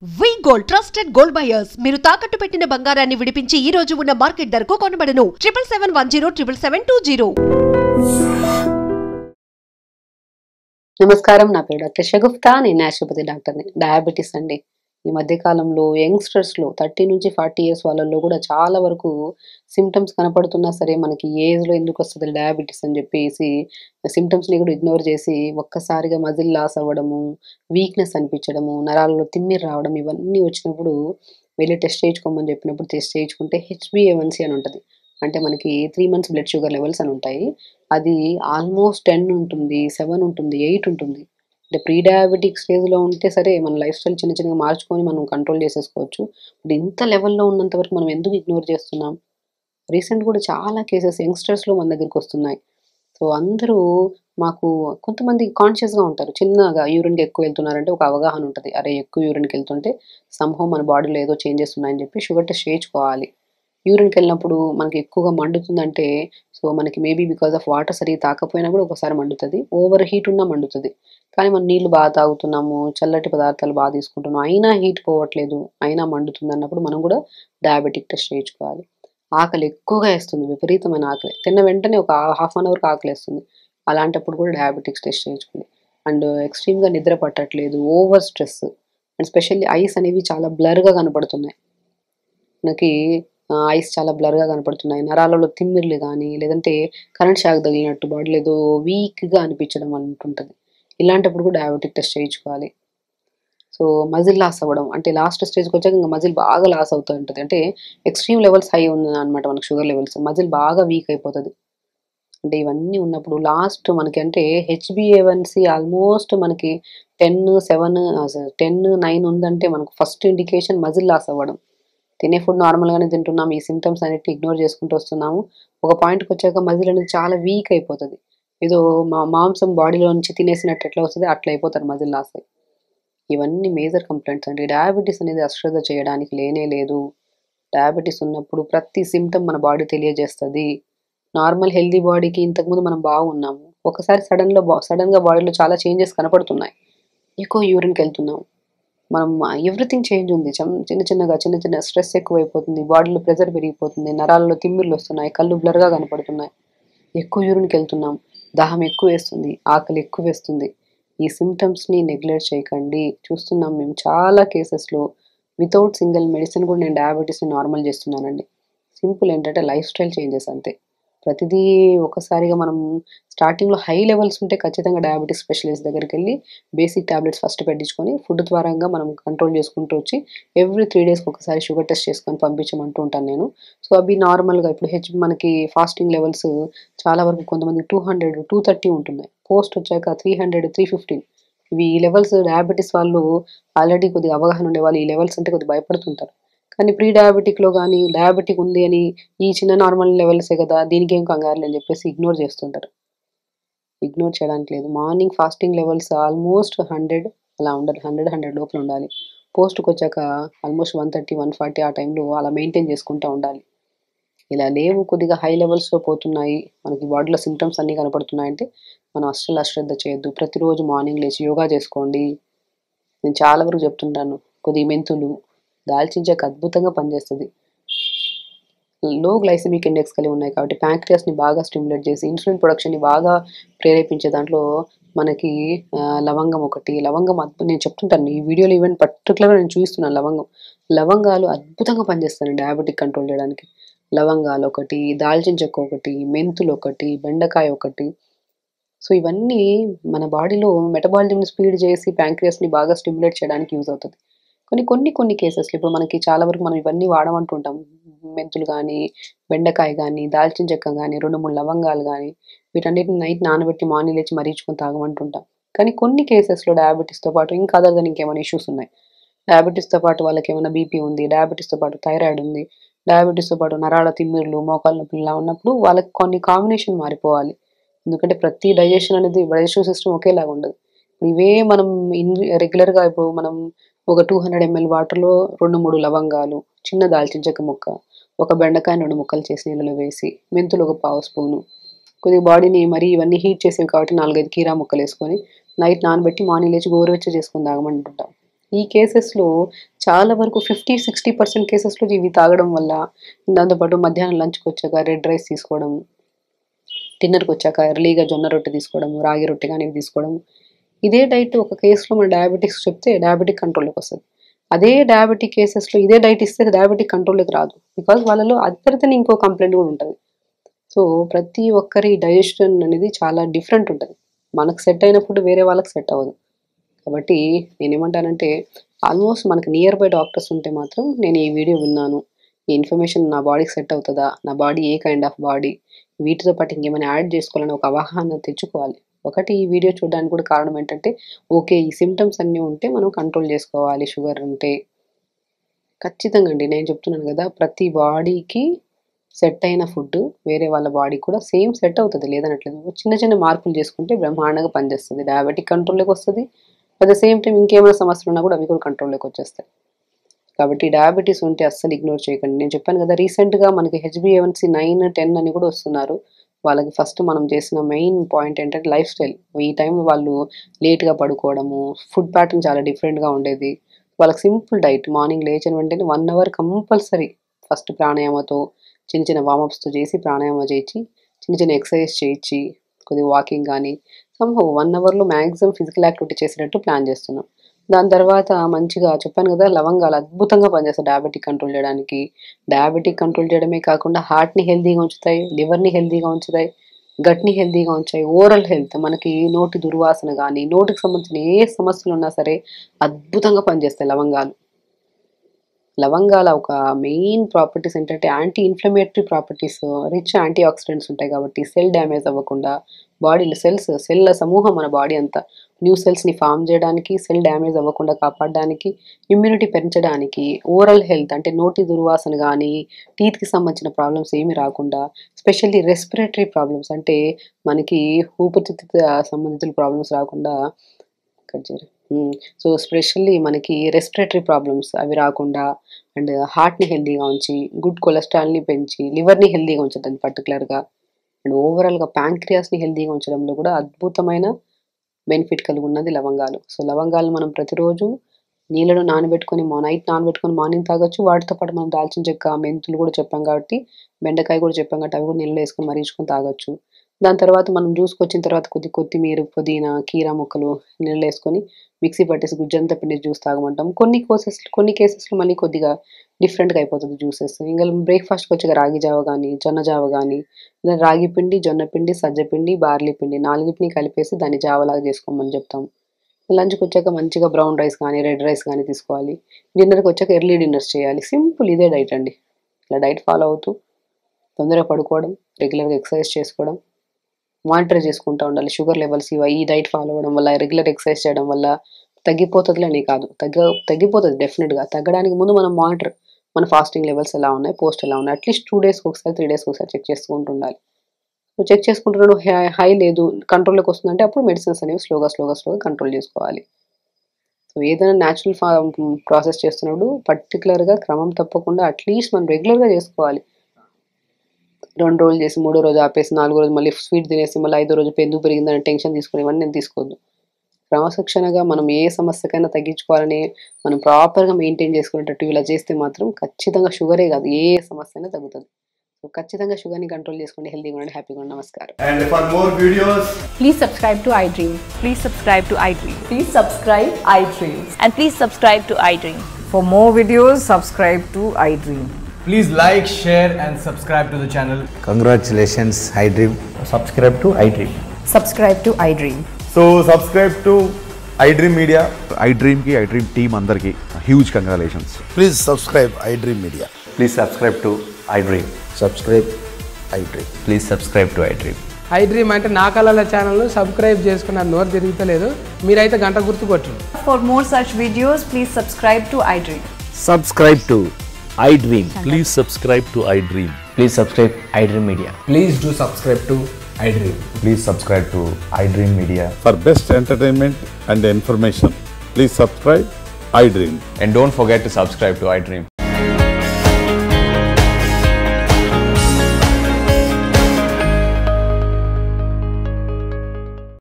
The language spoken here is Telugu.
వి గోల్డ్ ట్రస్టెడ్ గోల్డ్ బయర్స్ మీరు తాకట్టు పెట్టిన బంగారాన్ని విడిపించి ఈ రోజు ఉన్న మార్కెట్ ధరకు కొనబడను 7771077220. నమస్కారం, నా పేరు డాక్టర్ షగుఫ్తా. నేను న్యాచురోపతి డాక్టర్ని. డయాబెటీస్ అండి, ఈ మధ్య కాలంలో యంగ్స్టర్స్లో 30 నుంచి 40 ఇయర్స్ వాళ్ళల్లో కూడా చాలా వరకు సిమ్టమ్స్ కనపడుతున్నా సరే మనకి ఏజ్లో ఎందుకు వస్తుంది డయాబెటీస్ అని చెప్పేసి సిమ్టమ్స్ని కూడా ఇగ్నోర్ చేసి ఒక్కసారిగా మజిల్ లాస్ అవ్వడము, వీక్నెస్ అనిపించడము, నరాలలో తిమ్మిరి రావడం, ఇవన్నీ వచ్చినప్పుడు వెళ్ళి టెస్ట్ చేయించుకోమని చెప్పినప్పుడు టెస్ట్ చేయించుకుంటే HbA1c అని ఉంటుంది. అంటే మనకి 3 months బ్లడ్ షుగర్ లెవెల్స్ అని ఉంటాయి. అది ఆల్మోస్ట్ 10 ఉంటుంది, 7 ఉంటుంది, 8 ఉంటుంది. అంటే ప్రీ డయాబెటిక్ స్టేజ్లో ఉంటే సరే మన లైఫ్ స్టైల్ చిన్న చిన్నగా మార్చుకొని మనం కంట్రోల్ చేసేసుకోవచ్చు. బట్ ఇంత లెవెల్లో ఉన్నంత వరకు మనం ఎందుకు ఇగ్నోర్ చేస్తున్నాం? రీసెంట్ కూడా చాలా కేసెస్ యంగ్స్టర్స్లో మన దగ్గరికి వస్తున్నాయి. సో అందరూ మాకు కొంతమంది కాన్షియస్గా ఉంటారు. చిన్నగా యూరిన్కి ఎక్కువ వెళ్తున్నారంటే ఒక అవగాహన ఉంటుంది. అరే ఎక్కువ యూరిన్కి వెళ్తుంటే సంహవ్ మన బాడీలో ఏదో చేంజెస్ ఉన్నాయని చెప్పి షుగర్ టెస్ట్ చేయించుకోవాలి. యూరిన్కి వెళ్ళినప్పుడు మనకి ఎక్కువగా మండుతుందంటే సో మనకి మేబీ బికాస్ ఆఫ్ వాటర్ సరిగ్గా తాకపోయినా కూడా ఒకసారి మండుతుంది, ఓవర్ హీట్ ఉన్నా మండుతుంది. కానీ మనం నీళ్ళు బాగా తాగుతున్నాము, చల్లటి పదార్థాలు బాగా తీసుకుంటున్నాం, అయినా హీట్ పోవట్లేదు, అయినా మండుతుంది అన్నప్పుడు మనం కూడా డయాబెటిక్ టెస్ట్ చేయించుకోవాలి. ఆకలి ఎక్కువగా వేస్తుంది, విపరీతమైన ఆకలి, తిన్న వెంటనే ఒక హాఫ్ అన్ అవర్కి ఆకలి వేస్తుంది, అలాంటప్పుడు కూడా డయాబెటిక్స్ టెస్ట్ చేయించుకోండి. అండ్ ఎక్స్ట్రీమ్గా నిద్ర పట్టట్లేదు, over stress, and specially ice అనేవి చాలా బ్లర్గా కనపడుతున్నాయి. మనకి ఐస్ చాలా బ్లర్గా కనపడుతున్నాయి, నరాలలో తిమ్మిర్లు కానీ లేదంటే కరెంట్ షాక్ తగిలినట్టు బాడీలో ఏదో వీక్గా అనిపించడం అంటుంటుంది. ఇలాంటప్పుడు కూడా డయాబెటిక్ టెస్ట్ చేయించుకోవాలి. సో మజిల్ లాస్ అవ్వడం అంటే లాస్ట్ స్టేజ్కి వచ్చాక ఇంకా మజిల్ బాగా లాస్ అవుతూ ఉంటుంది. అంటే ఎక్స్ట్రీమ్ లెవెల్స్ హై ఉంది అనమాట మనకు షుగర్ లెవెల్స్, మజిల్ బాగా వీక్ అయిపోతుంది. అంటే ఇవన్నీ ఉన్నప్పుడు లాస్ట్ మనకి అంటే HbA1c ఆల్మోస్ట్ మనకి 10, 9 ఉందంటే మనకు ఫస్ట్ ఇండికేషన్ మజిల్ లాస్ అవ్వడం. తినే ఫుడ్ నార్మల్గానే తింటున్నాము, ఈ సిమ్టమ్స్ అన్నిటి ఇగ్నోర్ చేసుకుంటూ వస్తున్నాము. ఒక పాయింట్కి వచ్చాక మజిల్ అనేది చాలా వీక్ అయిపోతుంది. ఏదో మాంసం బాడీలో నుంచి తినేసినట్టు ఎట్లా వస్తుంది అట్లా అయిపోతారు మజిల్ లాస్ అయ్యి. ఇవన్నీ మేజర్ కంప్లైంట్స్ అండి. డయాబెటీస్ అనేది అశ్రద్ధ చేయడానికి లేనే లేదు. డయాబెటీస్ ఉన్నప్పుడు ప్రతి సిమ్టమ్ మన బాడీ తెలియజేస్తుంది. నార్మల్ హెల్దీ బాడీకి ఇంతకుముందు మనం బాగున్నాము, ఒకసారి సడన్గా బాడీలో చాలా చేంజెస్ కనపడుతున్నాయి. ఎక్కువ యూరిన్కి వెళ్తున్నాం, మనం ఎవ్రీథింగ్ చేంజ్ ఉంది. చిన్న చిన్న స్ట్రెస్ ఎక్కువైపోతుంది, బాడీలో ప్రెషర్ పెరిగిపోతుంది, నరాలలో తిమ్మిర్లు వస్తున్నాయి, కళ్ళు బ్లర్గా కనపడుతున్నాయి, ఎక్కువ యూరిన్కి వెళ్తున్నాం, దాహం ఎక్కువ వేస్తుంది, ఆకలి ఎక్కువ వేస్తుంది. ఈ సిమ్టమ్స్ని నెగ్లెక్ట్ చేయకండి. చూస్తున్నాం మేము చాలా కేసెస్లో వితౌట్ సింగిల్ మెడిసిన్ కూడా నేను డయాబెటీస్ని నార్మల్ చేస్తున్నానండి. సింపుల్ ఏంటంటే లైఫ్ స్టైల్ చేంజెస్ అంతే. ప్రతిదీ ఒకసారిగా మనం స్టార్టింగ్లో హై లెవెల్స్ ఉంటే ఖచ్చితంగా డయాబెటీస్ స్పెషలిస్ట్ దగ్గరికి వెళ్ళి బేసిక్ టాబ్లెట్స్ ఫస్ట్ పెట్టించుకొని ఫుడ్ ద్వారంగా మనం కంట్రోల్ చేసుకుంటూ వచ్చి ఎవ్రీ 3 డేస్కి ఒకసారి షుగర్ టెస్ట్ చేసుకొని పంపించమంటూ ఉంటాను నేను. సో అవి నార్మల్గా ఇప్పుడు మనకి ఫాస్టింగ్ లెవెల్స్ చాలా వరకు కొంతమంది 200, 230 ఉంటున్నాయి, పోస్ట్ వచ్చాక 300, 315. ఇవి ఈ లెవెల్స్ డయాబెటీస్ వాళ్ళు ఆల్రెడీ కొద్దిగా అవగాహన ఉండే వాళ్ళు ఈ లెవెల్స్ అంటే కొద్దిగా భయపడుతుంటారు. కానీ ప్రీ డయాబెటిక్లో కానీ డయాబెటిక్ ఉంది అని ఈ చిన్న నార్మల్ లెవెల్సే కదా దీనికి ఏం కంగారులే అని చెప్పేసి ఇగ్నోర్ చేస్తుంటారు. ఇగ్నోర్ చేయడానికి లేదు. మార్నింగ్ ఫాస్టింగ్ లెవెల్స్ ఆల్మోస్ట్ 100 అలా ఉండాలి, 100 లోపల ఉండాలి. పోస్ట్కి వచ్చాక ఆల్మోస్ట్ 130, 140 ఆ టైంలో అలా మెయింటైన్ చేసుకుంటూ ఉండాలి. ఇలా లేవు, కొద్దిగా హై లెవెల్స్లో పోతున్నాయి, మనకి బాడీలో సిమ్టమ్స్ అన్నీ కనపడుతున్నాయంటే మనం అస్సలు అశ్రద్ధ చేయొద్దు. ప్రతిరోజు మార్నింగ్ లేచి యోగా చేసుకోండి. నేను చాలా వరకు చెప్తుంటాను, కొద్దిగా మెంతులు, దాల్చిన చెక్క అద్భుతంగా పనిచేస్తుంది. లో గ్లైసెమిక్ ఇండెక్స్ కలిగి ఉన్నాయి కాబట్టి ప్యాంక్రియాస్ని బాగా స్టిమ్యులేట్ చేసి ఇన్సులిన్ ప్రొడక్షన్ని బాగా ప్రేరేపించే దాంట్లో మనకి లవంగం ఒకటి, నేను చెప్తుంటాను ఈ వీడియోలో, ఈవెన్ పర్టికులర్గా నేను చూపిస్తున్నాను లవంగాలు అద్భుతంగా పనిచేస్తాయి డయాబెటిక్ కంట్రోల్ చేయడానికి. లవంగాలు ఒకటి, దాల్చిన చెక్క ఒకటి, మెంతులు ఒకటి, బెండకాయ ఒకటి. సో ఇవన్నీ మన బాడీలో మెటబాలిజంని స్పీడ్ చేసి ప్యాంక్రియాస్ని బాగా స్టిమ్యులేట్ చేయడానికి యూజ్ అవుతుంది. కొన్ని కేసెస్లో ఇప్పుడు మనకి చాలా వరకు మనం ఇవన్నీ వాడమంటుంటాం. మెంతులు కానీ, బెండకాయ కానీ, దాల్చిన చెక్క కానీ, 2, 3 లవంగాలు కానీ, వీటన్నిటిని నైట్ నానబెట్టి మార్నింగ్ లేచి మరీచుకొని తాగమంటుంటాం. కానీ కొన్ని కేసెస్లో డయాబెటీస్తో పాటు ఇంకా అదర్ దెన్ ఇంకేమైనా ఇష్యూస్ ఉన్నాయి. డయాబెటీస్తో పాటు వాళ్ళకి ఏమైనా బీపీ ఉంది, డయాబెటీస్తో పాటు థైరాయిడ్ ఉంది, డయాబెటీస్తో పాటు నరాల తిమ్మిర్లు, మోకాళ్ళ నొప్పులు ఇలా ఉన్నప్పుడు వాళ్ళకి కొన్ని కాంబినేషన్ మారిపోవాలి. ఎందుకంటే ప్రతి డైజెషన్ సిస్టమ్ ఒకేలాగా ఉండదు. ఇవే మనం రెగ్యులర్గా ఇప్పుడు మనం ఒక 200 ml వాటర్లో 2, 3 లవంగాలు, చిన్న దాల్చిన చెక్క ముక్క, ఒక బెండకాయ 2 ముక్కలు చేసి నీళ్ళలో వేసి, మెంతులు ఒక పావు స్పూను, కొద్దిగా బాడీని మరీ ఇవన్నీ హీట్ చేసేవి కాబట్టి 4, 5 కీరా ముక్కలు వేసుకొని నైట్ నానబెట్టి మార్నింగ్ లేచి గోరువెచ్చ చేసుకొని తాగమంటుంటాం. ఈ కేసెస్లో చాలా వరకు 50-60% కేసెస్లో ఇవి తాగడం వల్ల, దాంతోపాటు మధ్యాహ్నం లంచ్కి వచ్చాక రెడ్ రైస్ తీసుకోవడం, డిన్నర్కి వచ్చాక ఎర్లీగా జొన్న రొట్టె తీసుకోవడం, రాగి రొట్టె కానీ తీసుకోవడం, ఇదే డైట్ ఒక కేసులో మన డయాబెటిక్స్ చెప్తే డయాబెటిక్ కంట్రోల్లోకి వస్తుంది. అదే డయాబెటిక్ కేసెస్లో ఇదే డైట్ ఇస్తే డయాబెటిక్ కంట్రోల్లోకి రాదు. బికాజ్ వాళ్ళలో అదర్తని ఇంకో కంప్లైంట్ కూడా ఉంటుంది. సో ప్రతి ఒక్కరి డైజెషన్ అనేది చాలా డిఫరెంట్ ఉంటుంది. మనకు సెట్ అయిన ఫుడ్ వేరే వాళ్ళకి సెట్ అవ్వదు. కాబట్టి నేనేమంటానంటే ఆల్మోస్ట్ మనకు నియర్ బై డాక్టర్స్ ఉంటే మాత్రం నేను ఈ వీడియో విన్నాను, ఈ ఇన్ఫర్మేషన్ నా బాడీకి సెట్ అవుతుందా, నా body A kind of body, వీటితో పాటు ఇంకేమైనా యాడ్ చేసుకోవాలని ఒక అవగాహన తెచ్చుకోవాలి. ఒకటి ఈ వీడియో చూడడానికి కూడా కారణం ఏంటంటే ఓకే ఈ సిమ్టమ్స్ అన్నీ ఉంటే మనం కంట్రోల్ చేసుకోవాలి. షుగర్ ఉంటే ఖచ్చితంగా అండి నేను చెప్తున్నాను కదా, ప్రతి బాడీకి సెట్ అయిన ఫుడ్ వేరే వాళ్ళ బాడీ కూడా సేమ్ సెట్ అవుతుంది, లేదనట్లేదు. చిన్న చిన్న మార్పులు చేసుకుంటే బ్రహ్మాండంగా పనిచేస్తుంది, డయాబెటిక్ కంట్రోల్లోకి వస్తుంది. అట్ ద సేమ్ టైం ఇంకేమైనా సమస్యలు ఉన్నా కూడా అవి కూడా కంట్రోల్లోకి వచ్చేస్తాయి. కాబట్టి డయాబెటీస్ ఉంటే అస్సలు ఇగ్నోర్ చేయకండి. నేను చెప్పాను కదా, రీసెంట్గా మనకి HbA1c 9-10 అని కూడా వస్తున్నారు. వాళ్ళకి ఫస్ట్ మనం చేసిన మెయిన్ పాయింట్ ఏంటంటే లైఫ్ స్టైల్. ఈ టైంలో వాళ్ళు లేట్గా పడుకోవడము, ఫుడ్ ప్యాటర్న్ చాలా డిఫరెంట్గా ఉండేది. వాళ్ళకి సింపుల్ డైట్, మార్నింగ్ లేచిన వెంటనే 1 అవర్ కంపల్సరీ ఫస్ట్ ప్రాణాయామతో చిన్న చిన్న వార్మప్స్తో చేసి, ప్రాణాయామ చేయించి, చిన్న చిన్న ఎక్సర్సైజ్ చేయించి, కొద్దిగా వాకింగ్ కానీ సంహౌ 1 అవర్లో మ్యాక్సిమం ఫిజికల్ యాక్టివిటీ చేసేటట్టు ప్లాన్ చేస్తున్నాం. దాని తర్వాత మంచిగా చెప్పాను కదా, లవంగాలు అద్భుతంగా పనిచేస్తాయి డయాబెటిక్ కంట్రోల్ చేయడానికి. డయాబెటిక్ కంట్రోల్ చేయడమే కాకుండా హార్ట్ని హెల్తీగా ఉంచుతాయి, లివర్ని హెల్తీగా ఉంచుతాయి, గట్ని హెల్తీగా ఉంచాయి. ఓవరాల్ హెల్త్, మనకి నోటి దుర్వాసన కానీ నోటికి సంబంధించిన ఏ సమస్యలు ఉన్నా సరే అద్భుతంగా పనిచేస్తాయి లవంగాలు. లవంగాల ఒక మెయిన్ ప్రాపర్టీస్ ఏంటంటే anti inflammatory properties, rich antioxidants ఉంటాయి. కాబట్టి సెల్ డ్యామేజ్ అవ్వకుండా, బాడీలో సెల్ల సమూహం మన బాడీ అంతా న్యూ సెల్స్ని ఫామ్ చేయడానికి, సెల్ డ్యామేజ్ అవ్వకుండా కాపాడడానికి, ఇమ్యూనిటీ పెంచడానికి, ఓరల్ హెల్త్ అంటే నోటి దుర్వాసన కానీ టీత్కి సంబంధించిన ప్రాబ్లమ్స్ ఏమి రాకుండా, స్పెషల్లీ రెస్పిరేటరీ ప్రాబ్లమ్స్ అంటే మనకి ఊపిరితిత్తుల సంబంధిత ప్రాబ్లమ్స్ రాకుండా, సో స్పెషల్లీ మనకి రెస్పిరేటరీ ప్రాబ్లమ్స్ అవి రాకుండా, అండ్ హార్ట్ని హెల్తీగా ఉంచి, గుడ్ కొలెస్ట్రాల్ని పెంచి, లివర్ని హెల్తీగా ఉంచడానికి పర్టికులర్గా, అండ్ ఓవరాల్గా ప్యాంక్రియాస్ని హెల్తీగా ఉంచడంలో కూడా అద్భుతమైన బెనిఫిట్ కలిగి ఉన్నది లవంగాలు. సో లవంగాలు మనం ప్రతిరోజు నీళ్ళలో నానబెట్టుకొని నైట్ నానబెట్టుకొని మార్నింగ్ తాగొచ్చు. వాటితో పాటు మనం దాల్చిన చెక్క, మెంతులు కూడా చెప్పాం కాబట్టి, బెండకాయ కూడా చెప్పాం కాబట్టి అవి కూడా నీళ్ళలో వేసుకొని మరిగించుకొని తాగొచ్చు. దాని తర్వాత మనం జ్యూస్కి వచ్చిన తర్వాత కొత్తిమీర, పుదీనా, కీరా ముక్కలు నీళ్ళలో వేసుకొని మిక్సీ పట్టేసి గుజ్జంతా పిండి జ్యూస్ తాగమంటాం. కొన్ని కేసెస్లో మళ్ళీ కొద్దిగా డిఫరెంట్గా అయిపోతుంది జ్యూసెస్. ఇంకా బ్రేక్ఫాస్ట్కి వచ్చాక రాగి జావ కానీ, జొన్న జావ కానీ, లేదా రాగి పిండి, జొన్న పిండి, సజ్జ పిండి, బార్లీ పిండి 4ని కలిపేసి దాన్ని జావలాగా చేసుకోమని చెప్తాం. లంచ్కి వచ్చాక మంచిగా బ్రౌన్ రైస్ కానీ, రెడ్ రైస్ కానీ తీసుకోవాలి. డిన్నర్కి వచ్చాక ఎర్లీ డిన్నర్స్ చేయాలి. సింపుల్ ఇదే డైట్ అండి. ఇలా డైట్ ఫాలో అవుతూ తొందరగా పడుకోవడం, రెగ్యులర్గా ఎక్సర్సైజ్ చేసుకోవడం, మానిటర్ చేసుకుంటూ ఉండాలి. షుగర్ లెవెల్స్ ఈ డైట్ ఫాలో అవ్వడం వల్ల, రెగ్యులర్ ఎక్సర్సైజ్ చేయడం వల్ల తగ్గిపోతుందిలే కాదు, తగ్గిపోతుంది డెఫినెట్గా. తగ్గడానికి ముందు మనం మానిటర్, మన ఫాస్టింగ్ లెవెల్స్ ఎలా ఉన్నాయి, పోస్ట్ ఎలా ఉన్నాయి, అట్లీస్ట్ 2 డేస్కి ఒకసారి 3 డేస్కి ఒకసారి చెక్ చేసుకుంటూ ఉండాలి. చెక్ చేసుకుంటున్నాడు, హై లేదు, కంట్రోల్లోకి వస్తుందంటే అప్పుడు మెడిసిన్స్ అనేవి స్లోగా కంట్రోల్ చేసుకోవాలి. సో ఏదైనా న్యాచురల్ ప్రాసెస్ చేస్తున్నప్పుడు పర్టికులర్గా క్రమం తప్పకుండా అట్లీస్ట్ మనం రెగ్యులర్గా చేసుకోవాలి. 2 రోజులు చేసి 3వ రోజు ఆపేసి 4వ రోజు మళ్ళీ స్వీట్ తినేసి మళ్ళీ 5వ రోజు ఎందుకు పెరిగిందని టెన్షన్ తీసుకుని ఇవన్నీ నేను తీసుకోవద్దు. క్రమశిక్షణగా మనం ఏ సమస్యకైనా తగ్గించుకోవాలని మనం ప్రాపర్గా మెయింటైన్ చేసుకునేటట్టు ఇలా చేస్తే మాత్రం ఖచ్చితంగా షుగరే కాదు ఏ సమస్య అయినా తగ్గుతుంది. సో ఖచ్చితంగా షుగర్ని కంట్రోల్ చేసుకోండి, హెల్తీగా ఉండండి, హ్యాపీగా ఉండండి. నమస్కారం. And for more videos, Please subscribe to iDream. Please subscribe to iDream. Please subscribe iDream. And please subscribe to iDream. For more videos, subscribe to iDream. please like, share and subscribe to the channel. Congratulations, iDream. Subscribe to iDream. Subscribe to iDream. So subscribe to iDream Media. iDream की iDream team अंदर की huge congratulations. Please subscribe iDream Media. Please subscribe to iDream. Subscribe iDream. Please subscribe to iDream. iDream అంటే నా కళల ఛానల్ సబ్స్క్రైబ్ చేసుకున్న నోరు తిరుగుతలేదు, మీరైతే గంట గుర్తు కొట్టండి. For more such videos, please subscribe to iDream. Subscribe to iDream. Please subscribe to iDream. Please subscribe iDream Media. Please do subscribe to iDream. Please subscribe to iDream Media. For best entertainment and information, please subscribe iDream. And don't forget to subscribe to iDream.